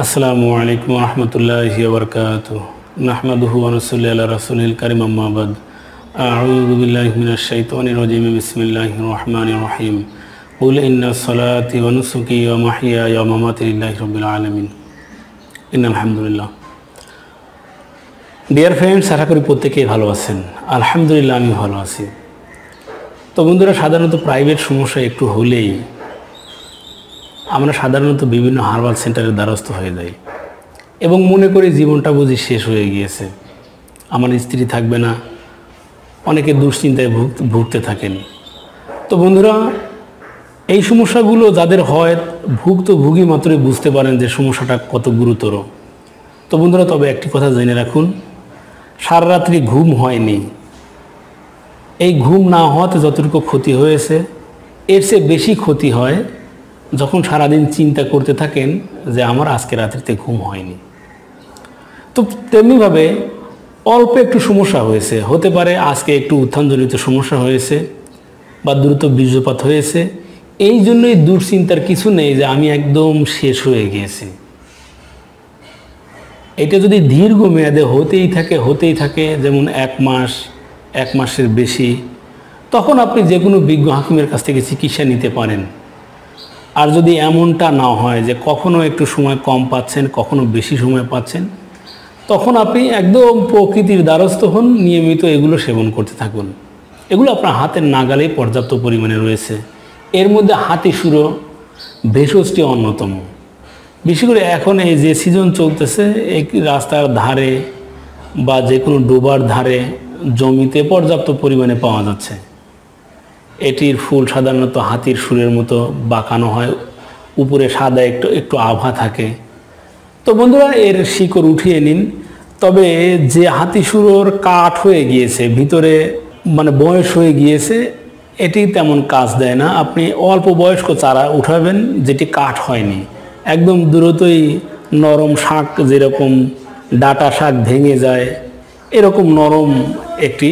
আসসালামু আলাইকুম ওয়া রাহমাতুল্লাহি ওয়া বারাকাতুহু নাহমাদুহু ওয়া নুসাল্লি আলা রাসূলিল কারীম আম্মা বাদ আউযু বিল্লাহি মিনাশ শাইতানির রাজীম বিসমিল্লাহির রহমানির রহিম কুল ইন্না সলাতি ওয়া নুসুকি ওয়া মাহইয়ায়া ওয়া মামাতি লিল্লাহি রাব্বিল আলামিন ইন্নাল হামদুলিল্লাহ। ডিয়ার ফ্রেন্ডস, আশা করি প্রত্যেকেই ভালো আছেন। আলহামদুলিল্লাহ, আমি ভালো আছি। তো বন্ধুরা, সাধারণত প্রাইভেট সমস্যা একটু হলেই আমরা সাধারণত বিভিন্ন হার্বাল সেন্টারের দ্বারস্থ হয়ে যাই এবং মনে করি জীবনটা বুঝি শেষ হয়ে গিয়েছে, আমার স্ত্রী থাকবে না। অনেকে দুশ্চিন্তায় ভুগতে থাকেন। তো বন্ধুরা, এই সমস্যাগুলো যাদের হয় ভুগি মাত্রই বুঝতে পারেন যে সমস্যাটা কত গুরুতর। তো বন্ধুরা, তবে একটি কথা জেনে রাখুন, সারা রাত্রি ঘুম হয়নি, এই ঘুম না হওয়াতে যতটুকু ক্ষতি হয়েছে এর চেয়ে বেশি ক্ষতি হয় যখন সারাদিন চিন্তা করতে থাকেন যে আমার আজকে রাত্রিতে ঘুম হয়নি। তো তেমনিভাবে অল্প একটু সমস্যা হয়েছে, হতে পারে আজকে একটু উত্থানজনিত সমস্যা হয়েছে বা দ্রুত বীর্যপাত হয়েছে, এই জন্যই দুশ্চিন্তার কিছু নেই যে আমি একদম শেষ হয়ে গিয়েছি। এটা যদি দীর্ঘ মেয়াদে হতেই থাকে, যেমন এক মাসের বেশি, তখন আপনি যে কোনো বিজ্ঞ হাকিমের কাছ থেকে চিকিৎসা নিতে পারেন। আর যদি এমনটা না হয় যে কখনো একটু সময় কম পাচ্ছেন, কখনো বেশি সময় পাচ্ছেন, তখন আপনি একদম প্রকৃতির দ্বারস্থ হন, নিয়মিত এগুলো সেবন করতে থাকুন। এগুলো আপনার হাতের নাগালেই পর্যাপ্ত পরিমাণে রয়েছে। এর মধ্যে হাতিসুরো ভেষজটি অন্যতম। বিশেষ করে এখন এই যে সিজন চলতেছে, এই রাস্তার ধারে বা যে কোনো ডোবার ধারে জমিতে পর্যাপ্ত পরিমাণে পাওয়া যাচ্ছে। এটির ফুল সাধারণত হাতির সুরের মতো বাঁকানো হয়, উপরে সাদা একটু আভা থাকে। তো বন্ধুরা, এর শিকড় উঠিয়ে নিন। তবে যে হাতিসুরোর কাঠ হয়ে গিয়েছে, ভিতরে মানে বয়স হয়ে গিয়েছে, এটি তেমন কাজ দেয় না। আপনি অল্প বয়স্ক চারা উঠাবেন যেটি কাঠ হয়নি, একদম দ্রুতই নরম শাক, যেরকম ডাটা শাক ভেঙে যায় এরকম নরম একটি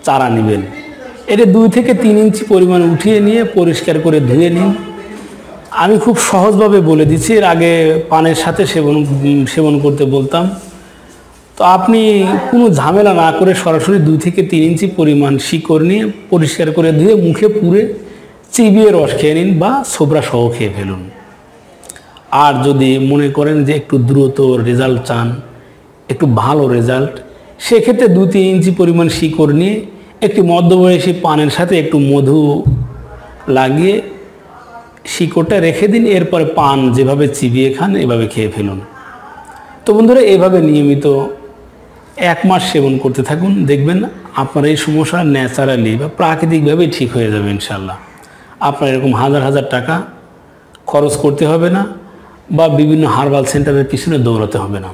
চারা নেবেন। এটা 2 থেকে 3 ইঞ্চি পরিমাণ উঠিয়ে নিয়ে পরিষ্কার করে ধুয়ে নিন। আমি খুব সহজভাবে বলে দিচ্ছি, এর আগে পানের সাথে সেবন করতে বলতাম। তো আপনি কোনো ঝামেলা না করে সরাসরি 2 থেকে 3 ইঞ্চি পরিমাণ শিকড় নিয়ে পরিষ্কার করে ধুয়ে মুখে পুরে চিবিয়ে রস খেয়ে নিন বা ছোবড়া সহ খেয়ে ফেলুন। আর যদি মনে করেন যে একটু দ্রুত রেজাল্ট চান, একটু ভালো রেজাল্ট, সেক্ষেত্রে 2-3 ইঞ্চি পরিমাণ শিকড় নিয়ে একটি মধ্যবয়সী পানের সাথে একটু মধু লাগিয়ে শিকড়টা রেখে দিন। এরপরে পান যেভাবে চিবিয়ে খান এভাবে খেয়ে ফেলুন। তো বন্ধুরা, এভাবে নিয়মিত 1 মাস সেবন করতে থাকুন, দেখবেন আপনার এই সমস্যা ন্যাচারালি বা প্রাকৃতিকভাবেই ঠিক হয়ে যাবে ইনশাল্লাহ। আপনার এরকম হাজার টাকা খরচ করতে হবে না বা বিভিন্ন হার্বাল সেন্টারের পিছনে দৌড়াতে হবে না।